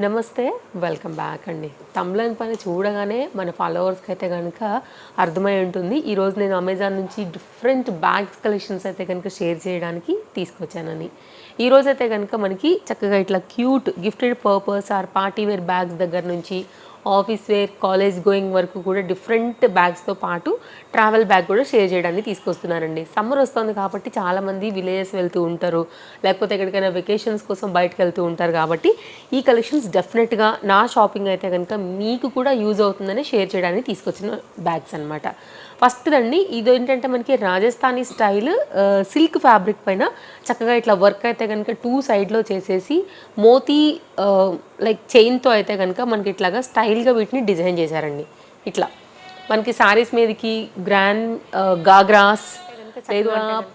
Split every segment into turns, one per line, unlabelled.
నమస్తే, welcome back అండి. తమ్లైన్ పైన చూడగానే మన ఫాలోవర్స్కి అయితే కనుక అర్థమై ఉంటుంది. ఈరోజు నేను అమెజాన్ నుంచి డిఫరెంట్ బ్యాగ్స్ కలెక్షన్స్ అయితే కనుక షేర్ చేయడానికి తీసుకొచ్చానని. ఈరోజు అయితే కనుక మనకి చక్కగా ఇట్లా cute gifted purpose or party wear bags దగ్గర నుంచి ఆఫీస్ వేర్, కాలేజ్ గోయింగ్ వరకు కూడా డిఫరెంట్ బ్యాగ్స్తో పాటు ట్రావెల్ బ్యాగ్ కూడా షేర్ చేయడానికి తీసుకొస్తున్నానండి. సమ్మర్ వస్తుంది కాబట్టి చాలామంది విలేజెస్ వెళ్తూ ఉంటారు, లేకపోతే ఎక్కడికైనా వెకేషన్స్ కోసం బయటకు వెళ్తూ ఉంటారు. కాబట్టి ఈ కలెక్షన్స్ డెఫినెట్గా నా షాపింగ్ అయితే కనుక మీకు కూడా యూజ్ అవుతుందని షేర్ చేయడానికి తీసుకొచ్చిన బ్యాగ్స్ అనమాట. ఫస్ట్ అండి, ఇది ఏంటంటే మనకి రాజస్థానీ స్టైల్ సిల్క్ ఫ్యాబ్రిక్ పైన చక్కగా ఇట్లా వర్క్ అయితే కనుక 2 సైడ్లో చేసేసి మోతీ లైక్ చైన్తో అయితే కనుక మనకి ఇట్లాగా స్టైల్గా వీటిని డిజైన్ చేశారండి. ఇట్లా మనకి శారీస్ మీదకి గ్రాండ్ గాగ్రాస్ లేదు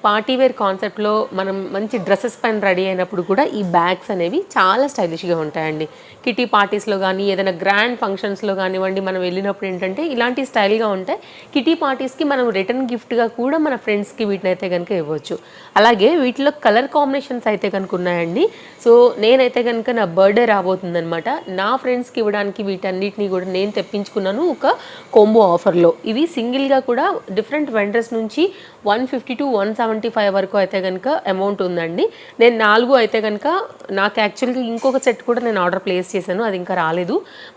పార్టీ వేర్ కాన్సెప్ట్లో మనం మంచి డ్రెస్సెస్ పైన రెడీ అయినప్పుడు కూడా ఈ బ్యాగ్స్ అనేవి చాలా స్టైలిష్గా ఉంటాయండి. కిటీ పార్టీస్లో కానీ ఏదైనా గ్రాండ్ ఫంక్షన్స్లో కానివ్వండి, మనం వెళ్ళినప్పుడు ఏంటంటే ఇలాంటి స్టైల్గా ఉంటాయి. కిటీ పార్టీస్కి మనం రిటర్న్ గిఫ్ట్గా కూడా మన ఫ్రెండ్స్కి వీటిని అయితే కనుక ఇవ్వచ్చు. అలాగే వీటిలో కలర్ కాంబినేషన్స్ అయితే కనుక ఉన్నాయండి. సో నేనైతే కనుక నా బర్త్డే రాబోతుందనమాట. నా ఫ్రెండ్స్కి ఇవ్వడానికి వీటన్నిటిని కూడా నేను తెప్పించుకున్నాను ఒక కాంబో ఆఫర్లో. ఇవి సింగిల్గా కూడా డిఫరెంట్ వెండర్స్ నుంచి 150 to 175 వరకు అయితే కనుక అమౌంట్ ఉందండి. నేను 4 అయితే కనుక నాకు యాక్చువల్గా ఇంకొక సెట్ కూడా నేను ఆర్డర్ ప్లేస్ చేశాను, అది ఇంకా రాలేదు.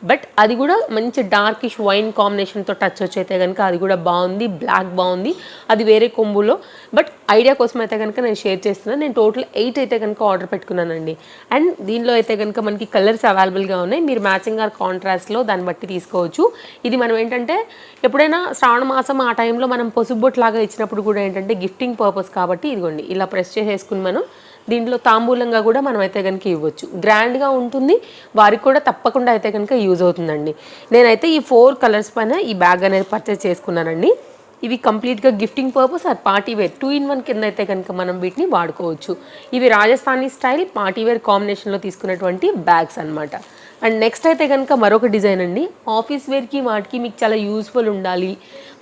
బట్ అది కూడా మంచి డార్కిష్ వైన్ కాంబినేషన్తో టచ్ వచ్చి అయితే కనుక అది కూడా బాగుంది, బ్లాక్ బాగుంది, అది వేరే కొంబులో. బట్ ఐడియా కోసం అయితే కనుక నేను షేర్ చేస్తున్నాను. నేను టోటల్ 8 అయితే కనుక ఆర్డర్ పెట్టుకున్నానండి. అండ్ దీనిలో అయితే కనుక మనకి కలర్స్ అవైలబుల్గా ఉన్నాయి. మీరు మ్యాచింగ్ ఆర్ కాంట్రాస్ట్లో దాన్ని బట్టి తీసుకోవచ్చు. ఇది మనం ఏంటంటే ఎప్పుడైనా శ్రావణ మాసం ఆ టైంలో మనం పసుబొట్ లాగా ఇచ్చినప్పుడు కూడా ఏంటంటే గిఫ్టింగ్ పర్పస్ కాబట్టి ఇదిగోండి ఇలా ప్రెస్ చేసేసుకుని మనం దీంట్లో తాంబూలంగా కూడా మనం అయితే కనుక ఇవ్వచ్చు. గ్రాండ్గా ఉంటుంది, వారికి కూడా తప్పకుండా అయితే కనుక యూజ్ అవుతుందండి. నేనైతే ఈ 4 కలర్స్ పైన ఈ బ్యాగ్ అనేది పర్చేస్ చేసుకున్నానండి. ఇవి కంప్లీట్గా gifting purpose or party wear 2 in 1 కింద అయితే కనుక మనం వీటిని వాడుకోవచ్చు. ఇవి రాజస్థానీ స్టైల్ పార్టీ వేర్ కాంబినేషన్లో తీసుకున్నటువంటి బ్యాగ్స్ అనమాట. అండ్ నెక్స్ట్ అయితే కనుక మరొక డిజైన్ అండి. ఆఫీస్ వేర్కి వాటికి మీకు చాలా యూస్ఫుల్ ఉండాలి,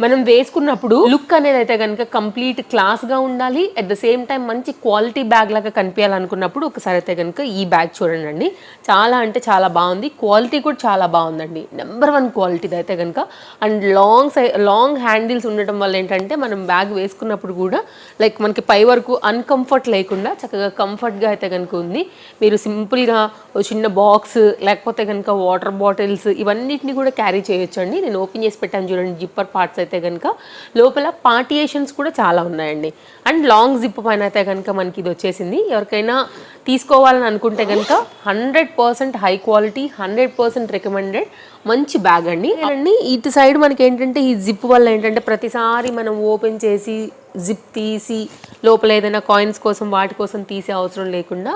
మనం వేసుకున్నప్పుడు లుక్ అనేది అయితే కనుక కంప్లీట్ క్లాస్గా ఉండాలి, అట్ ద సేమ్ టైం మంచి క్వాలిటీ బ్యాగ్ లాగా కనిపించాలనుకున్నప్పుడు ఒకసారి అయితే కనుక ఈ బ్యాగ్ చూడండి. చాలా అంటే చాలా బాగుంది, క్వాలిటీ కూడా చాలా బాగుందండి, నెంబర్ 1 క్వాలిటీది అయితే కనుక. అండ్ లాంగ్ హ్యాండిల్స్ ఉండటం వల్ల ఏంటంటే మనం బ్యాగ్ వేసుకున్నప్పుడు కూడా లైక్ మనకి పై వరకు అన్కంఫర్ట్ లేకుండా చక్కగా కంఫర్ట్గా అయితే కనుక ఉంది. మీరు సింపుల్గా చిన్న బాక్స్ లేకపోతే కనుక వాటర్ బాటిల్స్ ఇవన్నిటిని కూడా క్యారీ చేయొచ్చు అండి. నేను ఓపెన్ చేసి పెట్టాను చూడండి, జిప్పర్ పార్ట్స్ అయితే కనుక లోపల పార్టియేషన్స్ కూడా చాలా ఉన్నాయండి. అండ్ లాంగ్ జిప్ పైన అయితే కనుక మనకి ఇది వచ్చేసింది. ఎవరికైనా తీసుకోవాలని అనుకుంటే కనుక 100% హై క్వాలిటీ, 100% రికమెండెడ్ మంచి బ్యాగ్ అండి. ఇటు సైడ్ మనకి ఏంటంటే ఈ జిప్ వల్ల ఏంటంటే ప్రతిసారి మనం ఓపెన్ చేసి జిప్ తీసి లోపల ఏదైనా కాయిన్స్ కోసం వాటి కోసం తీసే అవసరం లేకుండా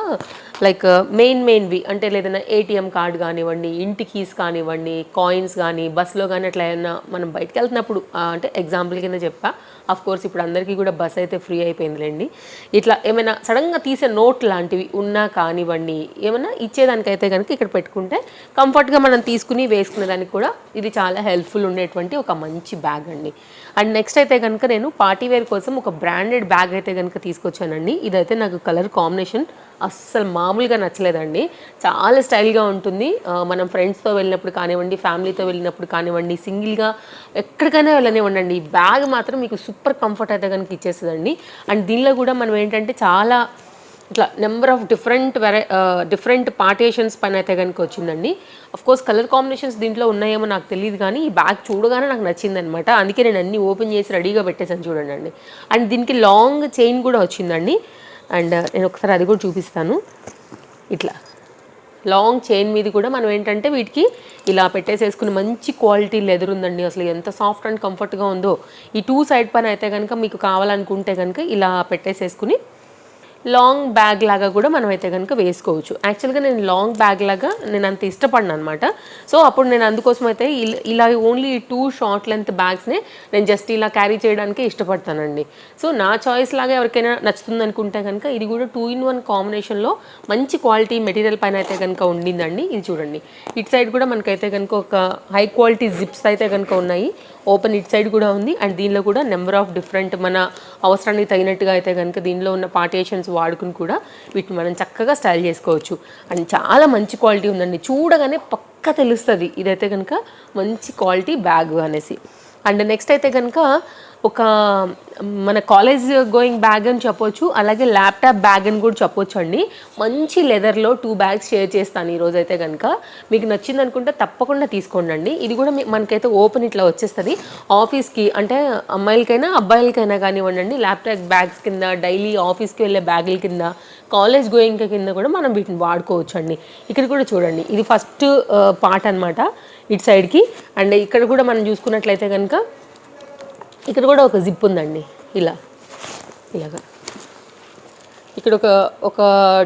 లైక్ మెయిన్వి అంటే ఏదైనా ఏటీఎం కార్డ్ కానివ్వండి, ఇంటి కీస్ కానివ్వండి, కాయిన్స్ కానీ బస్సులో కానీ అట్లా ఏదైనా మనం బయటకు వెళ్తున్నప్పుడు అంటే ఎగ్జాంపుల్ కింద చెప్పా. ఆఫ్ కోర్స్ ఇప్పుడు అందరికీ కూడా బస్ అయితే ఫ్రీ అయిపోయిందిలేండి. ఇట్లా ఏమైనా సడన్గా తీసే నోట్ లాంటివి ఉన్నా కానివ్వండి, ఏమైనా ఇచ్చేదానికైతే కనుక ఇక్కడ పెట్టుకుంటే కంఫర్ట్గా మనం తీసుకుని వేసుకునేదానికి కూడా ఇది చాలా హెల్ప్ఫుల్ ఉండేటువంటి ఒక మంచి బ్యాగ్ అండి. అండ్ నెక్స్ట్ అయితే కనుక నేను పార్టీ వేర్ కోసం ఒక బ్రాండెడ్ బ్యాగ్ అయితే కనుక తీసుకొచ్చానండి. ఇదైతే నాకు కలర్ కాంబినేషన్ అస్సలు మామూలుగా నచ్చలేదండి, చాలా స్టైల్గా ఉంటుంది. మనం ఫ్రెండ్స్తో వెళ్ళినప్పుడు కానివ్వండి, ఫ్యామిలీతో వెళ్ళినప్పుడు కానివ్వండి, సింగిల్గా ఎక్కడికైనా వెళ్ళనివ్వండి, ఈ బ్యాగ్ మాత్రం మీకు సూపర్ కంఫర్ట్ అయితే కనుక ఇచ్చేస్తుందండి. అండ్ దీనిలో కూడా మనం ఏంటంటే చాలా ఇట్లా నెంబర్ ఆఫ్ డిఫరెంట్ పార్టియేషన్స్ పైన అయితే కనుక వచ్చిందండి. కోర్స్ కలర్ కాంబినేషన్స్ దీంట్లో ఉన్నాయేమో నాకు తెలియదు, కానీ ఈ బ్యాగ్ చూడగానే నాకు నచ్చింది అనమాట. అందుకే నేను అన్నీ ఓపెన్ చేసి రెడీగా పెట్టేసాను చూడండి. అండ్ దీనికి లాంగ్ చైన్ కూడా వచ్చిందండి. అండ్ నేను ఒకసారి అది కూడా చూపిస్తాను. ఇట్లా లాంగ్ చైన్ మీద కూడా మనం ఏంటంటే వీటికి ఇలా పెట్టేసేసుకుని మంచి క్వాలిటీ లెదర్ ఉందండి. అసలు ఎంత సాఫ్ట్ అండ్ కంఫర్ట్గా ఉందో. ఈ 2 సైడ్ పైన అయితే కనుక మీకు కావాలనుకుంటే కనుక ఇలా పెట్టేసేసుకుని లాంగ్ బ్యాగ్ లాగా కూడా మనం అయితే కనుక వేసుకోవచ్చు. యాక్చువల్గా నేను లాంగ్ బ్యాగ్ లాగా నేను అంత ఇష్టపడిన అనమాట. సో అప్పుడు నేను అందుకోసం అయితే ఇలా ఓన్లీ 2 షార్ట్ లెంత్ బ్యాగ్స్నే నేను జస్ట్ ఇలా క్యారీ చేయడానికి ఇష్టపడతానండి. సో నా చాయిస్ లాగా ఎవరికైనా నచ్చుతుంది అనుకుంటే కనుక ఇది కూడా 2 in 1 కాంబినేషన్లో మంచి క్వాలిటీ మెటీరియల్ పైన అయితే కనుక ఉండిందండి. ఇది చూడండి, ఇటు సైడ్ కూడా మనకైతే కనుక ఒక హై క్వాలిటీ జిప్స్ అయితే కనుక ఉన్నాయి. ఓపెన్ ఇటు సైడ్ కూడా ఉంది. అండ్ దీనిలో కూడా నెంబర్ ఆఫ్ డిఫరెంట్ మన అవసరానికి తగినట్టుగా అయితే కనుక దీనిలో ఉన్న పార్టియేషన్స్ ఐటమ్స్ వాడుకుని కూడా వీటిని మనం చక్కగా స్టైల్ చేసుకోవచ్చు. అండ్ చాలా మంచి క్వాలిటీ ఉందండి, చూడగానే పక్కా తెలుస్తుంది ఇదైతే కనుక మంచి క్వాలిటీ బ్యాగ్ అనేసి. అండ్ నెక్స్ట్ అయితే కనుక ఒక మన కాలేజ్ గోయింగ్ బ్యాగ్ అని చెప్పొచ్చు, అలాగే ల్యాప్టాప్ బ్యాగ్ అని కూడా చెప్పొచ్చు అండి. మంచి లెదర్లో 2 బ్యాగ్స్ షేర్ చేస్తాను ఈరోజు అయితే కనుక. మీకు నచ్చింది అనుకుంటే తప్పకుండా తీసుకోండి. ఇది కూడా మనకైతే ఓపెన్ ఇట్లా వచ్చేస్తుంది. ఆఫీస్కి అంటే అమ్మాయిలకైనా అబ్బాయిలకైనా కానివ్వండి, ల్యాప్టాప్ బ్యాగ్స్ కింద, డైలీ ఆఫీస్కి వెళ్ళే బ్యాగుల కింద, కాలేజ్ గోయింగ్ కింద కూడా మనం వీటిని వాడుకోవచ్చు అండి. ఇక్కడ కూడా చూడండి, ఇది ఫస్ట్ పార్ట్ అనమాట ఇటు సైడ్కి. అండ్ ఇక్కడ కూడా మనం చూసుకున్నట్లయితే కనుక ఇక్కడ కూడా ఒక జిప్ ఉందండి, ఇలాగా ఇక్కడ ఒక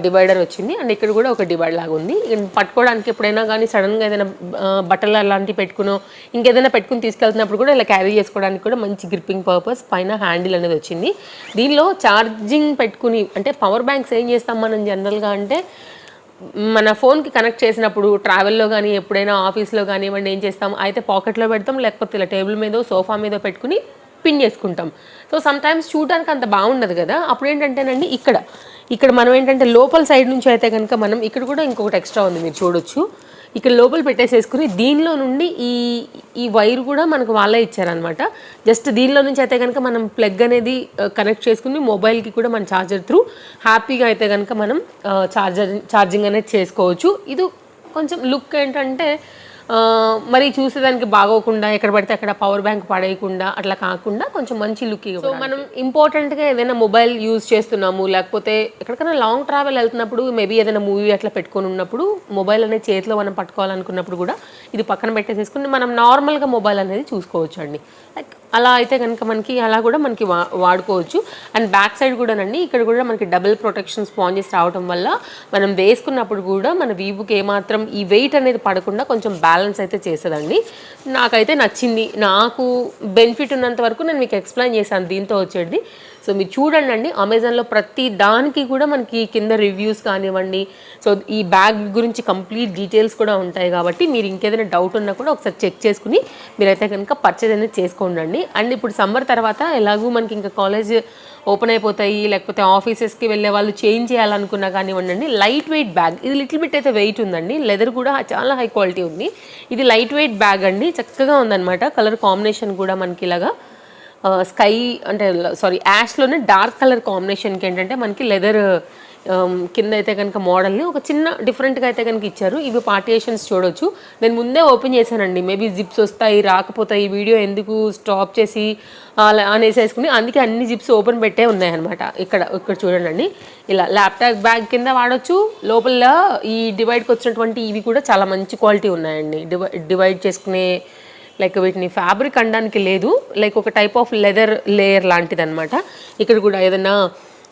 డివైడర్ వచ్చింది. అండ్ ఇక్కడ కూడా ఒక డివైడర్ లాగా ఉంది. పట్టుకోవడానికి ఎప్పుడైనా కానీ సడన్గా ఏదైనా బట్టలు అలాంటివి పెట్టుకునో ఇంకేదైనా పెట్టుకుని తీసుకెళ్తున్నప్పుడు కూడా ఇలా క్యారీ చేసుకోవడానికి కూడా మంచి గ్రిప్పింగ్ పర్పస్ పైన హ్యాండిల్ అనేది వచ్చింది. దీనిలో ఛార్జింగ్ పెట్టుకుని అంటే పవర్ బ్యాంక్స్ ఏం చేస్తాం మనం జనరల్గా అంటే మన ఫోన్కి కనెక్ట్ చేసినప్పుడు ట్రావెల్లో కానీ ఎప్పుడైనా ఆఫీస్లో కానివ్వండి ఏం చేస్తాం అయితే పాకెట్లో పెడతాం, లేకపోతే ఇలా టేబుల్ మీదో సోఫా మీదో పెట్టుకుని పిన్ చేసుకుంటాం. సో సమ్టైమ్స్ చూడడానికి అంత బాగుండదు కదా. అప్పుడు ఏంటంటేనండి ఇక్కడ మనం ఏంటంటే లోపల సైడ్ నుంచి అయితే కనుక మనం ఇక్కడ కూడా ఇంకొకటి ఎక్స్ట్రా ఉంది మీరు చూడొచ్చు. ఇక్కడ లోపల పెట్టేసేసుకుని దీనిలో నుండి ఈ వైర్ కూడా మనకు వాళ్ళే ఇచ్చారనమాట. జస్ట్ దీనిలో నుంచి అయితే కనుక మనం ప్లగ్ అనేది కనెక్ట్ చేసుకుని మొబైల్కి కూడా మన ఛార్జర్ త్రూ హ్యాపీగా అయితే కనుక మనం ఛార్జింగ్ అనేది చేసుకోవచ్చు. ఇది కొంచెం లుక్ ఏంటంటే మరి చూసేదానికి బాగోకుండా ఎక్కడ పడితే అక్కడ పవర్ బ్యాంక్ పడేయకుండా అట్లా కాకుండా కొంచెం మంచి లుక్. సో మనం ఇంపార్టెంట్గా ఏదైనా మొబైల్ యూజ్ చేస్తున్నాము, లేకపోతే ఎక్కడికైనా లాంగ్ ట్రావెల్ వెళ్తున్నప్పుడు మేబీ ఏదైనా మూవీ అట్లా పెట్టుకొని ఉన్నప్పుడు మొబైల్ అనేది చేతిలో మనం పట్టుకోవాలనుకున్నప్పుడు కూడా ఇది పక్కన పెట్టేసేసుకుని మనం నార్మల్గా మొబైల్ అనేది చూసుకోవచ్చు అండి. లైక్ అలా అయితే కనుక మనకి అలా కూడా మనకి వాడుకోవచ్చు. అండ్ బ్యాక్ సైడ్ కూడానండి ఇక్కడ కూడా మనకి డబుల్ ప్రొటెక్షన్ స్పాంజెస్ రావడం వల్ల మనం వేసుకున్నప్పుడు కూడా మన వీపుకి ఏమాత్రం ఈ వెయిట్ అనేది పడకుండా కొంచెం బ్యాలెన్స్ అయితే చేసేదండి. నాకైతే నచ్చింది, నాకు బెనిఫిట్ ఉన్నంత వరకు నేను మీకు ఎక్స్ప్లెయిన్ చేశాను దీంతో వచ్చేది. సో మీరు చూడండి, అమెజాన్లో ప్రతి దానికి కూడా మనకి కింద రివ్యూస్ కానివ్వండి, సో ఈ బ్యాగ్ గురించి కంప్లీట్ డీటెయిల్స్ కూడా ఉంటాయి కాబట్టి మీరు ఇంకేదైనా డౌట్ ఉన్నా కూడా ఒకసారి చెక్ చేసుకుని మీరైతే కనుక పర్చేజ్ అనేది చేసుకోండి. అండ్ ఇప్పుడు సమ్మర్ తర్వాత ఎలాగూ మనకి ఇంకా కాలేజ్ ఓపెన్ అయిపోతాయి, లేకపోతే ఆఫీసెస్కి వెళ్ళే వాళ్ళు చేంజ్ చేయాలనుకున్నా కానివ్వండి, లైట్ వెయిట్ బ్యాగ్. ఇది లిటిల్ బిట్ అయితే వెయిట్ ఉందండి, లెదర్ కూడా చాలా హై క్వాలిటీ ఉంది. ఇది లైట్ వెయిట్ బ్యాగ్ అండి, చక్కగా ఉందన్నమాట. కలర్ కాంబినేషన్ కూడా మనకి ఇలాగా స్కై అంటే యాష్లోనే డార్క్ కలర్ కాంబినేషన్కి ఏంటంటే మనకి లెదర్ కింద అయితే కనుక మోడల్ని ఒక చిన్న డిఫరెంట్గా అయితే కనుక ఇచ్చారు. ఇవి పార్టియేషన్స్ చూడొచ్చు. నేను ముందే ఓపెన్ చేశానండి, మేబీ జిప్స్ వస్తాయి రాకపోతాయి, వీడియో ఎందుకు స్టాప్ చేసి అలా అనేసేసుకుని అందుకే అన్ని జిప్స్ ఓపెన్ పెట్టే ఉన్నాయన్నమాట. ఇక్కడ చూడండి, ఇలా ల్యాప్టాప్ బ్యాగ్ కింద వాడచ్చు. లోపల ఈ డివైడ్కి వచ్చినటువంటి ఇవి కూడా చాలా మంచి క్వాలిటీ ఉన్నాయండి. డివైడ్ చేసుకునే లైక్ వీటిని ఫ్యాబ్రిక్ అనడానికి లేదు, లైక్ ఒక టైప్ ఆఫ్ లెదర్ లేయర్ లాంటిది అనమాట. ఇక్కడ కూడా ఏదైనా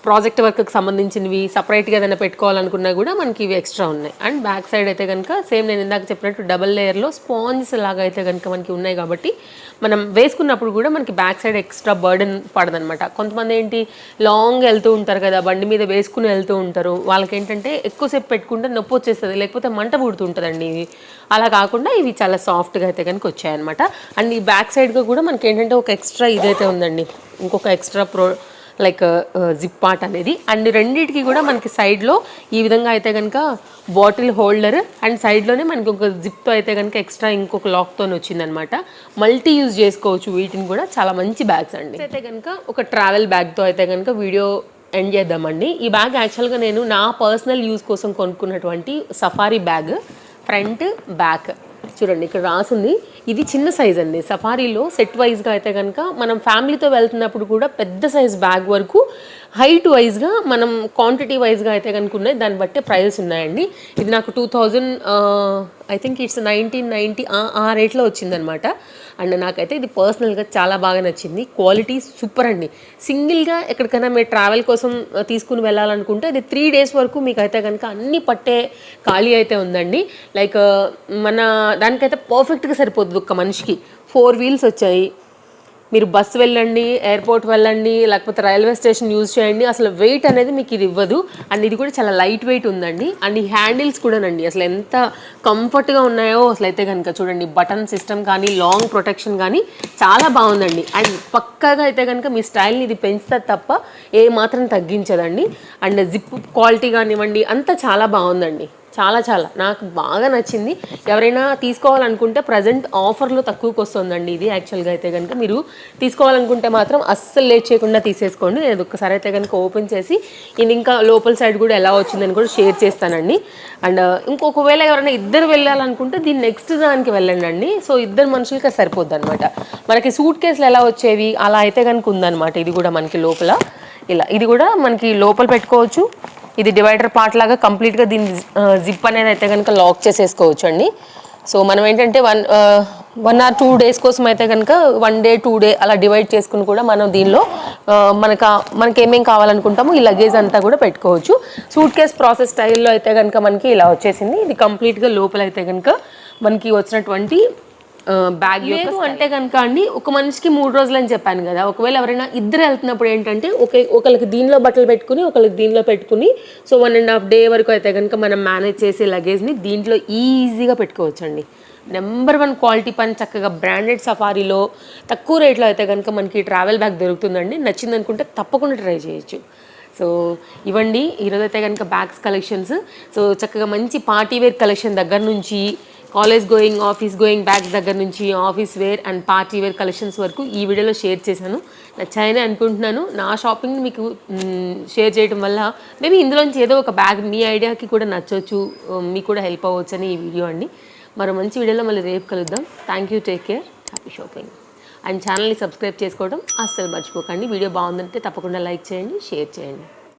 ప్రాజెక్ట్ వర్క్కి సంబంధించినవి సపరేట్గా ఏదైనా పెట్టుకోవాలనుకున్నా కూడా మనకి ఇవి ఎక్స్ట్రా ఉన్నాయి. అండ్ బ్యాక్ సైడ్ అయితే కనుక సేమ్ నేను ఇందాక చెప్పినట్టు డబల్ లేయర్లో స్పాంజెస్ లాగా అయితే కనుక మనకి ఉన్నాయి కాబట్టి మనం వేసుకున్నప్పుడు కూడా మనకి బ్యాక్ సైడ్ ఎక్స్ట్రా బర్డెన్ పడదనమాట. కొంతమంది ఏంటి లాంగ్ వెళ్తూ ఉంటారు కదా, బండి మీద వేసుకుని వెళ్తూ ఉంటారు, వాళ్ళకి ఏంటంటే ఎక్కువసేపు పెట్టుకుంటే నొప్పి వచ్చేస్తుంది, లేకపోతే మంట పుడుతుంటుందండి. ఇవి అలా కాకుండా ఇవి చాలా సాఫ్ట్గా అయితే కనుక వచ్చాయన్నమాట. అండ్ ఈ బ్యాక్ సైడ్గా కూడా మనకి ఏంటంటే ఒక ఎక్స్ట్రా ఇదైతే ఉందండి, ఇంకొక ఎక్స్ట్రా లైక్ జిప్ పార్ట్ అనేది. అండ్ రెండింటికి కూడా మనకి సైడ్లో ఈ విధంగా అయితే కనుక బాటిల్ హోల్డర్ అండ్ సైడ్లోనే మనకి ఒక జిప్తో అయితే కనుక ఎక్స్ట్రా ఇంకొక లాక్తో వచ్చిందనమాట. మల్టీ యూజ్ చేసుకోవచ్చు వీటిని కూడా. చాలా మంచి బ్యాగ్స్ అండి. అయితే కనుక ఒక ట్రావెల్ బ్యాగ్తో అయితే కనుక వీడియో ఎండ్ చేద్దామండి. ఈ బ్యాగ్ యాక్చువల్గా నేను నా పర్సనల్ యూజ్ కోసం కొనుక్కున్నటువంటి సఫారీ బ్యాగ్. ఫ్రంట్ బ్యాక్ చూడండి ఇక్కడ రాసింది. ఇది చిన్న సైజ్ అండి. సఫారీలో సెట్ వైజ్గా అయితే కనుక మనం ఫ్యామిలీతో వెళ్తున్నప్పుడు కూడా పెద్ద సైజ్ బ్యాగ్ వరకు హైట్ వైజ్గా మనం క్వాంటిటీ వైజ్గా అయితే కనుక ఉన్నాయి, దాన్ని బట్టే ప్రైస్ ఉన్నాయండి. ఇది నాకు 2000 ఐ థింక్ ఇట్స్ 1990 ఆ రేట్లో వచ్చిందనమాట. అండ్ నాకైతే ఇది పర్సనల్గా చాలా బాగా నచ్చింది. క్వాలిటీ సూపర్ అండి. సింగిల్గా ఎక్కడికైనా మీరు ట్రావెల్ కోసం తీసుకుని వెళ్ళాలనుకుంటే ఇది 3 days వరకు మీకు అయితే కనుక అన్ని పట్టే ఖాళీ అయితే ఉందండి. లైక్ మన దానికైతే పర్ఫెక్ట్గా సరిపోతుంది. ఒక మనిషికి 4 wheels వచ్చాయి, మీరు బస్సు వెళ్ళండి, ఎయిర్పోర్ట్ వెళ్ళండి, లేకపోతే రైల్వే స్టేషన్ యూజ్ చేయండి, అసలు వెయిట్ అనేది మీకు ఇది ఇవ్వదు. అండ్ ఇది కూడా చాలా లైట్ వెయిట్ ఉందండి. అండ్ ఈ హ్యాండిల్స్ కూడానండి అసలు ఎంత కంఫర్ట్గా ఉన్నాయో అసలు అయితే కనుక చూడండి. బటన్ సిస్టమ్ కానీ లాంగ్ ప్రొటెక్షన్ కానీ చాలా బాగుందండి. అండ్ పక్కాగా అయితే కనుక మీ స్టైల్ని ఇది పెంచుతుంది తప్ప ఏ మాత్రం తగ్గించదండి. అండ్ జిప్ క్వాలిటీ కానివ్వండి అంతా చాలా బాగుందండి. చాలా నాకు బాగా నచ్చింది. ఎవరైనా తీసుకోవాలనుకుంటే ప్రజెంట్ ఆఫర్లో తక్కువకి వస్తుందండి ఇది. యాక్చువల్గా అయితే కనుక మీరు తీసుకోవాలనుకుంటే మాత్రం అస్సలు లేట్ చేయకుండా తీసేసుకోండి. నేను ఒక్కసారి అయితే కనుక ఓపెన్ చేసి ఇది ఇంకా లోపల సైడ్ కూడా ఎలా వచ్చిందని కూడా షేర్ చేస్తానండి. అండ్ ఇంకొకవేళ ఎవరైనా ఇద్దరు వెళ్ళాలనుకుంటే దీన్ని నెక్స్ట్ దానికి వెళ్ళండి అండి. సో ఇద్దరు మనుషులకి సరిపోద్ది అనమాట. మనకి సూట్ కేసులు ఎలా వచ్చేవి అలా అయితే కనుక ఉందన్నమాట. ఇది కూడా మనకి లోపల ఇలా ఇది కూడా మనకి లోపల పెట్టుకోవచ్చు. ఇది డివైడర్ పార్ట్ లాగా కంప్లీట్గా దీని జిప్ అనేది అయితే కనుక లాక్ చేసేసుకోవచ్చు అండి. సో మనం ఏంటంటే 1 or 2 days కోసం అయితే కనుక 1 day 2 day అలా డివైడ్ చేసుకుని కూడా మనం దీనిలో మనకి ఏమేమి కావాలనుకుంటామో ఈ లగేజ్ అంతా కూడా పెట్టుకోవచ్చు. సూట్ కేస్ ప్రాసెస్ స్టైల్లో అయితే కనుక మనకి ఇలా వచ్చేసింది. ఇది కంప్లీట్గా లోపల అయితే కనుక మనకి వచ్చినటువంటి బ్యాగ్. లేదు అంటే కనుక అండి ఒక మనిషికి 3 రోజులు అని చెప్పాను కదా. ఒకవేళ ఎవరైనా ఇద్దరు వెళ్తున్నప్పుడు ఏంటంటే ఒకరికి దీనిలో బట్టలు పెట్టుకుని ఒకరికి దీనిలో పెట్టుకుని సో 1.5 day వరకు అయితే కనుక మనం మేనేజ్ చేసే లగేజ్ని దీంట్లో ఈజీగా పెట్టుకోవచ్చు అండి. నెంబర్ 1 క్వాలిటీ పని చక్కగా బ్రాండెడ్ సఫారీలో తక్కువ రేట్లో అయితే కనుక మనకి ట్రావెల్ బ్యాగ్ దొరుకుతుందండి. నచ్చింది అనుకుంటే తప్పకుండా ట్రై చేయొచ్చు. సో ఇవ్వండి ఈరోజు అయితే కనుక బ్యాగ్స్ కలెక్షన్స్. సో చక్కగా మంచి పార్టీ వేర్ కలెక్షన్ దగ్గర నుంచి college going office going bags దగ్గర నుంచి office wear and party wear collections వరకు ఈ వీడియోలో షేర్ చేశాను. నచ్చాయని అనుకుంటున్నాను. నా షాపింగ్ని మీకు షేర్ చేయడం వల్ల మేబీ ఇందులోంచి ఏదో ఒక బ్యాగ్ మీ ఐడియాకి కూడా నచ్చవచ్చు, మీకు కూడా హెల్ప్ అవ్వచ్చు అని ఈ వీడియో అండి. మరో మంచి వీడియోలో మళ్ళీ రేపు కలుద్దాం. Thank you, take care, happy shopping. And ఛానల్ని సబ్స్క్రైబ్ చేసుకోవడం అస్సలు మర్చిపోకండి. వీడియో బాగుందంటే తప్పకుండా లైక్ చేయండి, షేర్ చేయండి.